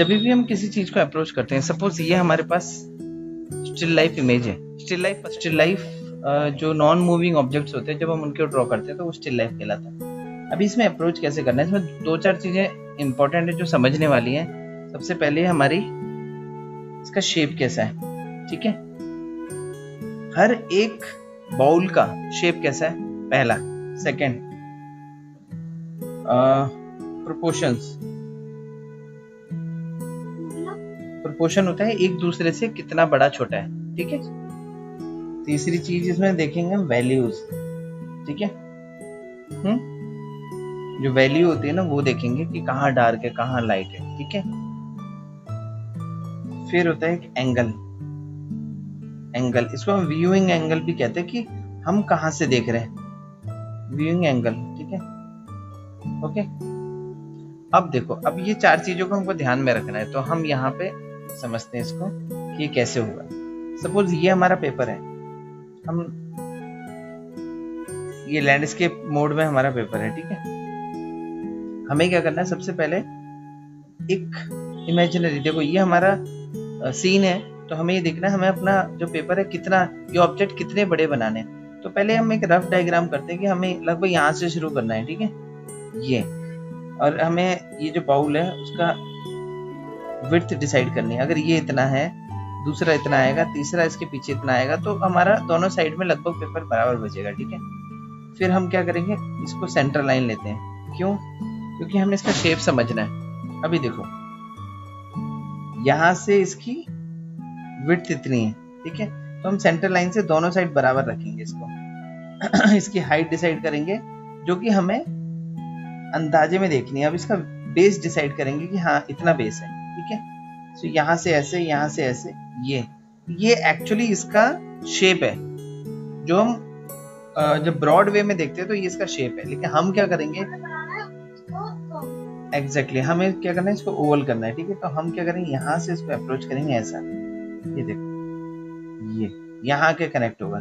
जब भी हम किसी चीज को अप्रोच करते हैं, सपोज ये हमारे पास स्टिल लाइफ इमेज है। स्टिल लाइफ जो नॉन मूविंग ऑब्जेक्ट्स होते हैं, जब हम उनको ड्रॉ करते हैं तो वो स्टिल लाइफ कहलाता है। अभी इसमें अप्रोच कैसे करना है, इसमें 2-4 चीजें इंपॉर्टेंट है जो समझने वाली है। सबसे पहले हमारी इसका शेप कैसा है, ठीक है। हर एक बाउल का शेप कैसा है, पहला। सेकंड, प्रोपोर्शन होता है एक दूसरे से कितना बड़ा छोटा है, ठीक है। तीसरी चीज इसमें देखेंगे हम वैल्यूज, ठीक है। जो वैल्यू होती है ना वो देखेंगे कि कहाँ डार्क है कहाँ लाइट है, ठीक है। फिर होता है एक एंगल, इसको हम व्यूइंग एंगल भी कहते हैं कि हम कहाँ से देख रहे हैं, व्यूइंग एंगल, ठीक है। ओके, अब देखो, अब ये 4 चीजों को हमको ध्यान में रखना है, तो हम यहाँ पे समझते हैं इसको कि ये कैसे होगा। सपोज ये हमारा पेपर है, हम ये लैंडस्केप मोड में हमारा पेपर है, ठीक है। हमें क्या करना है, सबसे पहले एक इमेजिनरी, देखो ये हमारा सीन है, तो हमें ये देखना है हमें अपना जो पेपर है कितना, ये ऑब्जेक्ट कितने बड़े बनाने हैं। तो पहले हम एक रफ डायग्राम करते हैं कि हमें लगभग यहाँ से शुरू करना है, ठीक है, ये। और हमें ये जो बाउल है उसका विड्थ डिसाइड करनी है। अगर ये इतना है, दूसरा इतना आएगा, तीसरा इसके पीछे इतना आएगा, तो हमारा दोनों साइड में लगभग पेपर बराबर बचेगा, ठीक है। फिर हम क्या करेंगे, इसको सेंटर लाइन लेते हैं। क्यों? क्योंकि हमें इसका शेप समझना है। अभी देखो, यहाँ से इसकी विड्थ इतनी है, ठीक है, तो हम सेंटर लाइन से दोनों साइड बराबर रखेंगे इसको। इसकी हाइट डिसाइड करेंगे जो कि हमें अंदाजे में देखनी है। अब इसका बेस डिसाइड करेंगे कि हाँ इतना बेस है, ठीक है। तो यहाँ से ऐसे, यहाँ से ऐसे, ये एक्चुअली इसका शेप है। जो हम जब ब्रॉड वे में देखते हैं तो ये इसका शेप है, लेकिन हम क्या करेंगे, एग्जैक्टली हमें क्या करना है, इसको ओवल करना है, ठीक है। तो हम क्या करेंगे, यहाँ से इसको अप्रोच करेंगे ऐसा, ये देखो, ये यहाँ के कनेक्ट होगा।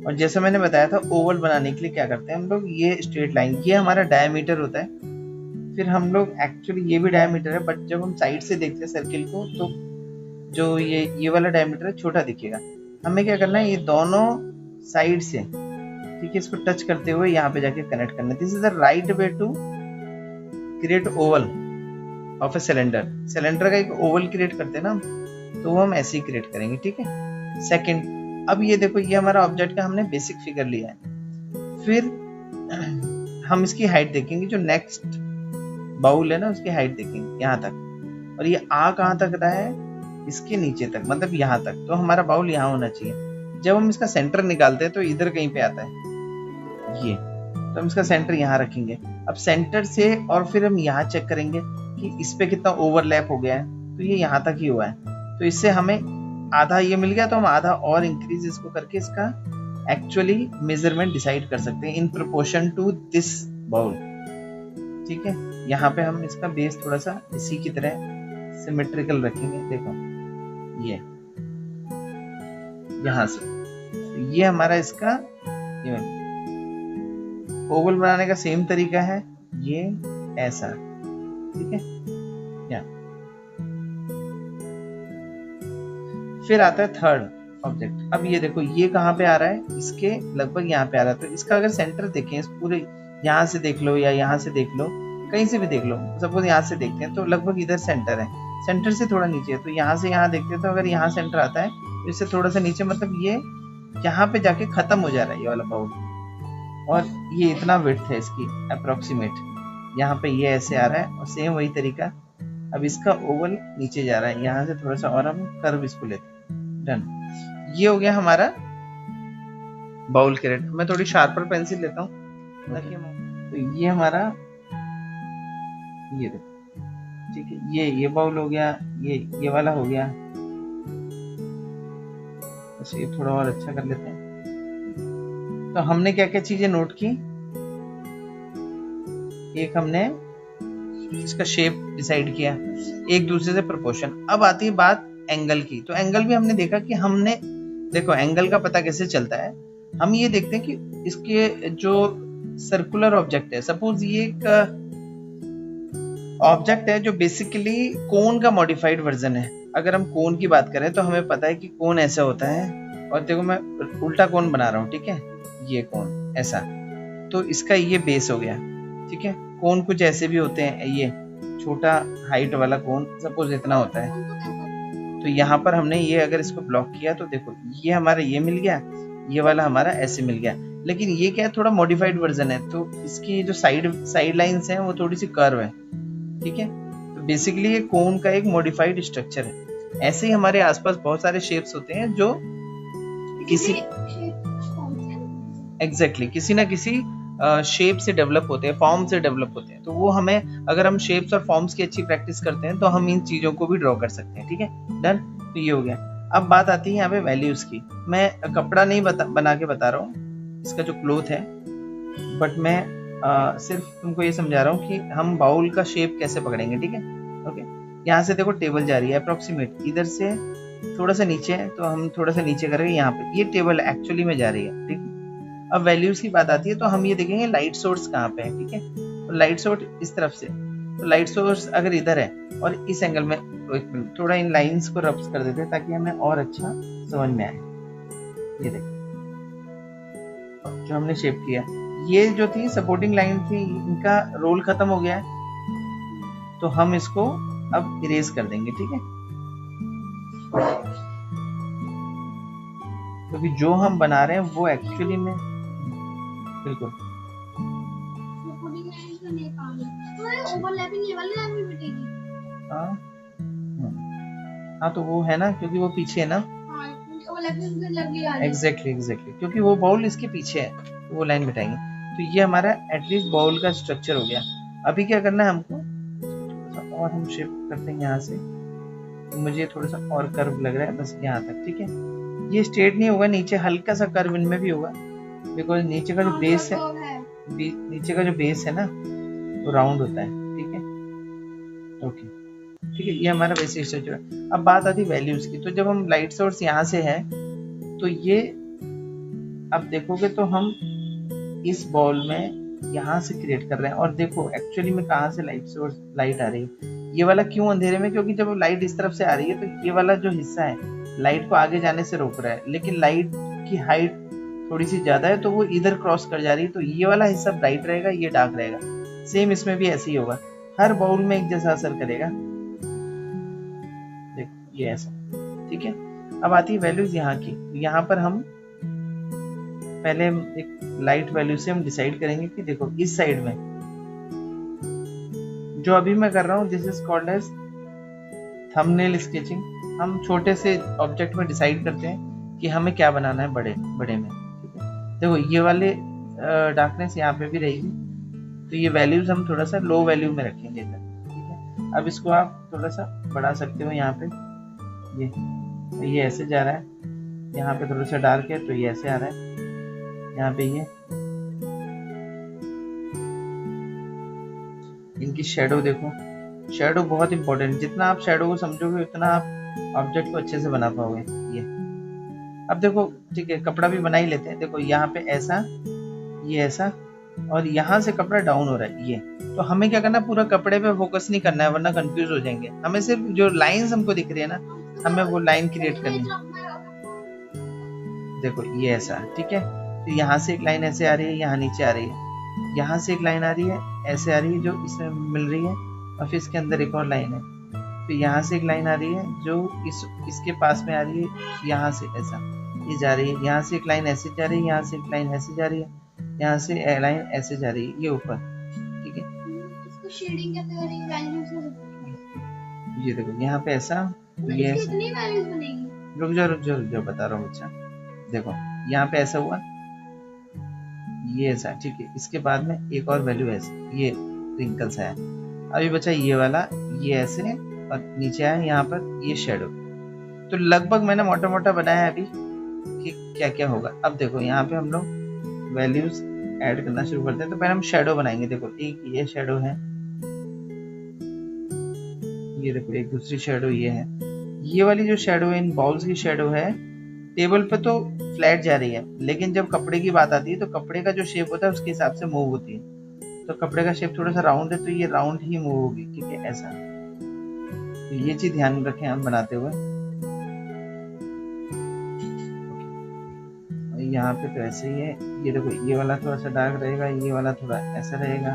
और जैसे मैंने बताया था, ओवल बनाने के लिए क्या करते हैं हम लोग, ये स्ट्रेट लाइन, ये हमारा डायमीटर होता है। फिर हम लोग एक्चुअली ये भी डायमीटर है, बट जब हम साइड से देखते हैं सर्किल को, तो जो ये वाला डायमीटर है छोटा दिखेगा। हमें क्या करना है, ये दोनों साइड से, ठीक है, इसको टच करते हुए यहाँ पे जाके कनेक्ट करना है। This is the right way to create oval of a cylinder का एक ओवल क्रिएट करते हैं ना, तो वो हम ऐसे ही क्रिएट करेंगे, ठीक है। सेकंड, अब ये देखो, ये हमारा ऑब्जेक्ट का हमने बेसिक फिगर लिया है। फिर हम इसकी हाइट देखेंगे, जो नेक्स्ट बाउल है ना उसकी हाइट देखेंगे यहाँ तक, और ये आ कहाँ तक रहा है, इसके नीचे तक, मतलब यहाँ तक। तो हमारा बाउल यहाँ होना चाहिए। जब हम इसका सेंटर निकालते हैं तो इधर कहीं पे आता है ये, तो हम इसका सेंटर यहाँ रखेंगे। अब सेंटर से और फिर हम यहाँ चेक करेंगे कि इस पे कितना ओवरलैप हो गया है, तो ये यहाँ तक ही हुआ है। तो इससे हमें आधा ये मिल गया, तो हम आधा और इंक्रीज इसको करके इसका एक्चुअली मेजरमेंट डिसाइड कर सकते हैं in proportion to this bowl, ठीक है। यहाँ पे हम इसका बेस थोड़ा सा इसी की तरह सिमेट्रिकल रखेंगे। देखो ये यहाँ से, ये हमारा इसका ओवल बनाने का सेम तरीका है, ये ऐसा, ठीक है। फिर आता है थर्ड ऑब्जेक्ट। अब ये देखो, ये कहाँ पे आ रहा है, इसके लगभग यहाँ पे आ रहा है। तो इसका अगर सेंटर देखें, इस पूरे यहाँ से देख लो या यहाँ से देख लो, कहीं से भी देख लो, सपोज यहाँ से देखते हैं तो लगभग इधर सेंटर है, सेंटर से थोड़ा नीचे है। तो यहाँ से यहाँ देखते हैं तो अगर यहाँ सेंटर आता है तो इससे थोड़ा सा नीचे, मतलब ये यहाँ पे जाके खत्म हो जा रहा है ये वाला बाउल। और ये इतना विड्थ है इसकी अप्रोक्सीमेट, यहाँ पे ये ऐसे आ रहा है, और सेम वही तरीका। अब इसका ओवल नीचे जा रहा है, यहाँ से थोड़ा सा और हम कर्व इसको लेते हैं। डन, ये हो गया हमारा बाउल क्रिएट। मैं थोड़ी शार्पर पेंसिल लेता हूँ ताकि तो ये हमारा, ये देखो, ठीक है, ये बाउल हो गया, ये वाला हो गया। बस ये थोड़ा और अच्छा कर लेते हैं। तो हमने क्या क्या चीजें नोट की, एक हमने इसका शेप डिसाइड किया, एक दूसरे से प्रोपोर्शन। अब आती है बात एंगल की। तो एंगल भी हमने देखा कि हमने, देखो एंगल का पता कैसे चलता है, हम ये देखते हैं कि इसके जो सर्कुलर ऑब्जेक्ट है, सपोज ये एक ऑब्जेक्ट है जो बेसिकली कोन का मॉडिफाइड वर्जन है। अगर हम कोन की बात करें तो हमें पता है कि कोन ऐसा होता है, और देखो मैं उल्टा कोन बना रहा हूँ, ठीक है, ये कोन ऐसा, तो इसका ये बेस हो गया, ठीक है। कोन कुछ ऐसे भी होते हैं, ये छोटा हाइट वाला कोन सपोज इतना होता है, तो यहाँ पर हमने ये अगर इसको ब्लॉक किया तो देखो ये हमारा ये मिल गया, ये वाला हमारा ऐसे मिल गया। लेकिन ये क्या है, थोड़ा मॉडिफाइड वर्जन है, तो इसकी जो साइड लाइंस हैं वो थोड़ी सी कर्व है, ठीक है। तो बेसिकली ये कोन का एक मॉडिफाइड स्ट्रक्चर है। ऐसे ही हमारे आसपास बहुत सारे शेप्स होते हैं जो किसी एग्जैक्टली किसी ना किसी शेप से डेवलप होते हैं, फॉर्म से डेवलप होते हैं। तो वो हमें, अगर हम शेप्स और फॉर्म्स की अच्छी प्रैक्टिस करते हैं तो हम इन चीजों को भी ड्रॉ कर सकते हैं, ठीक है। डन, तो ये हो गया। अब बात आती है यहाँ पे वैल्यूज की। मैं कपड़ा नहीं बना के बता रहा हूँ, इसका जो क्लोथ है, बट मैं सिर्फ तुमको ये समझा रहा हूँ कि हम बाउल का शेप कैसे पकड़ेंगे, ठीक है। ओके, यहाँ से देखो टेबल जा रही है अप्रोक्सीमेट, इधर से थोड़ा सा नीचे है तो हम थोड़ा सा नीचे करेंगे, यहाँ पे ये टेबल एक्चुअली में जा रही है, ठीक है। अब वैल्यूज की बात आती है तो हम ये देखेंगे लाइट सोर्स कहाँ पे है, ठीक है। तो लाइट सोर्स इस तरफ से, तो लाइट सोर्स अगर इधर है और इस एंगल में, तो एक मिनट थोड़ा इन लाइंस को रब्स कर देते हैं ताकि हमें और अच्छा समझ में आए। ये देखो जो हमने शेप किया, ये जो थी सपोर्टिंग लाइन थी, इनका रोल खत्म हो गया है, तो हम इसको अब इरेज कर देंगे, ठीक है। क्योंकि जो हम बना रहे हैं वो एक्चुअली में बिल्कुल हाँ, तो वो है ना, क्योंकि वो पीछे है ना, एग्जैक्टली क्योंकि वो बाउल इसके पीछे है, तो वो लाइन बिठाएंगे। तो ये हमारा एटलीस्ट बाउल का स्ट्रक्चर हो गया। अभी क्या करना है हमको, और हम शेप करते हैं यहाँ से, मुझे थोड़ा सा और कर्व लग रहा है, बस यहाँ तक, ठीक है। ये स्ट्रेट नहीं होगा, नीचे हल्का सा कर्व इनमें भी होगा, बिकॉज नीचे का जो बेस है, नीचे का जो बेस है ना वो राउंड होता है, ठीक है। ओके, ठीक है, ये हमारा बेसिक स्ट्रक्चर है। अब बात आती है वैल्यूज की। तो जब हम लाइट सोर्स यहाँ से है, तो ये अब देखोगे तो हम इस बॉल में यहाँ से क्रिएट कर रहे हैं, और देखो एक्चुअली में कहाँ से लाइट आ रही है। ये वाला क्यों अंधेरे में, क्योंकि जब लाइट इस तरफ से आ रही है तो ये वाला जो हिस्सा है लाइट को आगे जाने से रोक रहा है, लेकिन लाइट की हाइट थोड़ी सी ज्यादा है तो वो इधर क्रॉस कर जा रही है, तो ये वाला हिस्सा ब्राइट रहेगा, ये डार्क रहेगा। सेम इसमें भी ऐसे ही होगा, हर बाउल में एक जैसा असर करेगा, देखो ये ऐसा, ठीक है। अब आती है वैल्यूज यहाँ की। यहाँ पर हम पहले एक लाइट वैल्यू से हम डिसाइड करेंगे कि देखो इस साइड में जो अभी मैं कर रहा हूँ, this is called as thumbnail sketching. हम छोटे से ऑब्जेक्ट में डिसाइड करते हैं कि हमें क्या बनाना है बड़े में, ठीक है। देखो ये वाले डार्कनेस यहाँ पे भी रहेगी, तो ये वैल्यूज हम थोड़ा सा लो वैल्यू में रखेंगे इधर, ठीक है। अब इसको आप थोड़ा सा बढ़ा सकते हो, यहाँ पे ये ऐसे जा रहा है, यहाँ पे थोड़ा सा डार्क है तो ये ऐसे आ रहा है, यहाँ पे ये इनकी शेडो देखो, शेडो बहुत इंपॉर्टेंट, जितना आप शेडो को समझोगे उतना आप ऑब्जेक्ट को अच्छे से बना पाओगे। ये अब देखो, ठीक है, कपड़ा भी बना ही लेते हैं। देखो यहाँ पे ऐसा, ये ऐसा, और यहाँ से कपड़ा डाउन हो रहा है, ये तो हमें क्या करना है, पूरा कपड़े पे फोकस नहीं करना है, वरना कंफ्यूज हो जाएंगे। हमें सिर्फ जो लाइंस हमको दिख रही है ना, हमें वो लाइन क्रिएट करनी है। देखो ये ऐसा, ठीक है, तो यहाँ से एक लाइन ऐसे आ रही है, यहाँ नीचे आ रही है, यहाँ से एक लाइन आ रही है, ऐसे आ रही है जो इसमें मिल रही है, और फिर इसके अंदर एक और लाइन है, फिर यहाँ से एक लाइन आ रही है जो इसके पास में आ रही है, यहाँ से ऐसा ये जा रही है, यहाँ से एक लाइन ऐसे जा रही है, यहाँ से एक लाइन ऐसे जा रही है, यहाँ से लाइन ऐसे जा रही है, ये ऊपर, ठीक है। इसको शेडिंग कैसे करेंगे, ये देखो यहाँ पे ऐसा, ये ऐसा, कितनी वैल्यूज बनेगी, रुक जाओ बता रहा हूँ बच्चा। देखो यहाँ पे ऐसा हुआ, ये ऐसा, ठीक है। इसके बाद में एक और वैल्यू ऐसे, ये रिंकल्स है। अभी बचा ये वाला, ये ऐसे, और नीचे आया यहाँ पर ये शेडो। तो लगभग मैंने मोटा मोटा बनाया है अभी कि क्या क्या होगा। अब देखो यहाँ पे हम लोग वैल्यूज ऐड करना शुरू करते हैं। तो पहले हम शेडो बनाएंगे। देखो एक ये शेडो है, ये देखो एक दूसरी शेडो ये है। ये वाली जो शेडो है, इन बॉल्स की शेडो है, टेबल पे तो फ्लैट जा रही है, लेकिन जब कपड़े की बात आती है तो कपड़े का जो शेप होता है उसके हिसाब से मूव होती है। तो कपड़े का शेप थोड़ा सा राउंड है तो ये राउंड ही मूव होगी, ठीक है, ऐसा। तो ये चीज ध्यान रखें हम बनाते हुए। यहाँ पे तो ऐसे ही है, ये देखो ये वाला थोड़ा सा डार्क रहेगा, ये वाला थोड़ा ऐसा रहेगा।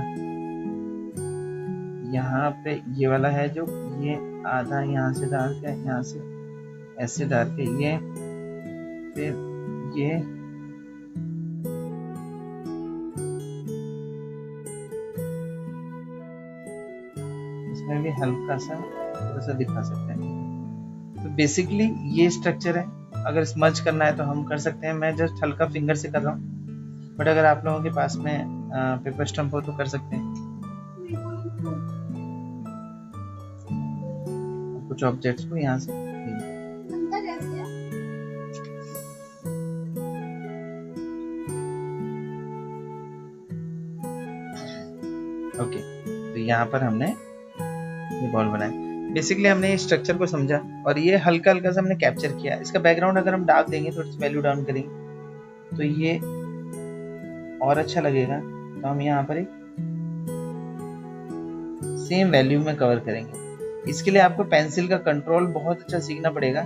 यहाँ पे ये वाला है जो ये आधा यहाँ से डार्क है, यहाँ से ऐसे डार्क है ये, फिर ये इसमें भी हल्का सा थोड़ा सा दिखा सकते हैं। तो बेसिकली ये स्ट्रक्चर है। अगर स्मज करना है तो हम कर सकते हैं, मैं जस्ट हल्का फिंगर से कर रहा हूँ, बट अगर आप लोगों के पास में पेपर स्टम्प हो तो कर सकते हैं। कुछ ऑब्जेक्ट्स को यहाँ से अंदर कैसे है? ओके, तो यहाँ पर हमने ये बॉल बनाया। बेसिकली हमने ये स्ट्रक्चर को समझा और ये हल्का हल्का सा हमने कैप्चर किया। इसका बैकग्राउंड अगर हम डार्क देंगे, थोड़ी सी वैल्यू डाउन करेंगे तो ये और अच्छा लगेगा। तो हम यहाँ पर एक सेम वैल्यू में कवर करेंगे। इसके लिए आपको पेंसिल का कंट्रोल बहुत अच्छा सीखना पड़ेगा,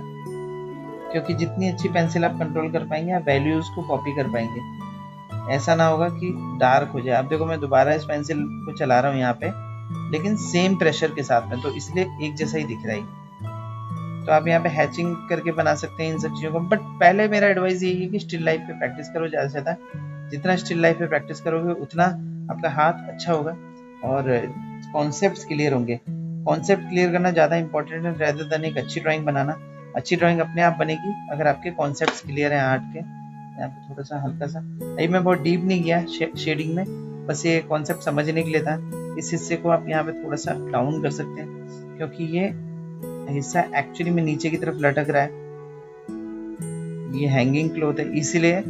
क्योंकि जितनी अच्छी पेंसिल आप कंट्रोल कर पाएंगे आप वैल्यूज को कॉपी कर पाएंगे। ऐसा ना होगा कि डार्क हो जाए। अब देखो मैं दोबारा इस पेंसिल को चला रहा हूँ यहाँ पे, लेकिन सेम प्रेशर के साथ में, तो इसलिए एक जैसा ही दिख रहा है। तो आप यहाँ पे हैचिंग करके बना सकते हैं इन सब चीज़ों को। बट पहले मेरा एडवाइस यही है कि स्टिल लाइफ पे प्रैक्टिस करो ज़्यादा से ज़्यादा। जितना स्टिल लाइफ पे प्रैक्टिस करोगे उतना आपका हाथ अच्छा होगा और कॉन्सेप्ट्स क्लियर होंगे। कॉन्सेप्ट क्लियर करना ज़्यादा इंपॉर्टेंट है रेदर देन एक अच्छी ड्राइंग बनाना। अच्छी ड्राइंग अपने आप बनेगी अगर आपके कॉन्सेप्ट्स क्लियर हैं आर्ट के। यहाँ पे थोड़ा सा हल्का सा, अभी मैं बहुत डीप नहीं गया शेडिंग में, बस ये कॉन्सेप्ट समझने के लिए था। इस हिस्से को आप यहाँ पे थोड़ा सा डाउन कर सकते हैं, क्योंकि ये हिस्सा एक्चुअली में नीचे की तरफ लटक रहा है। ये हैंगिंग क्लॉथ है, इसीलिए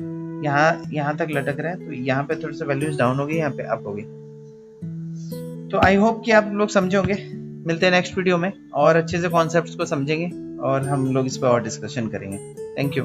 यहाँ तक लटक रहा है। तो यहाँ पे थोड़ा सा वैल्यूज डाउन हो गई, यहाँ पे अप हो गई। तो आई होप कि आप लोग समझे होंगे। मिलते हैं नेक्स्ट वीडियो में और अच्छे से कॉन्सेप्ट्स को समझेंगे और हम लोग इस पर और डिस्कशन करेंगे। Thank you.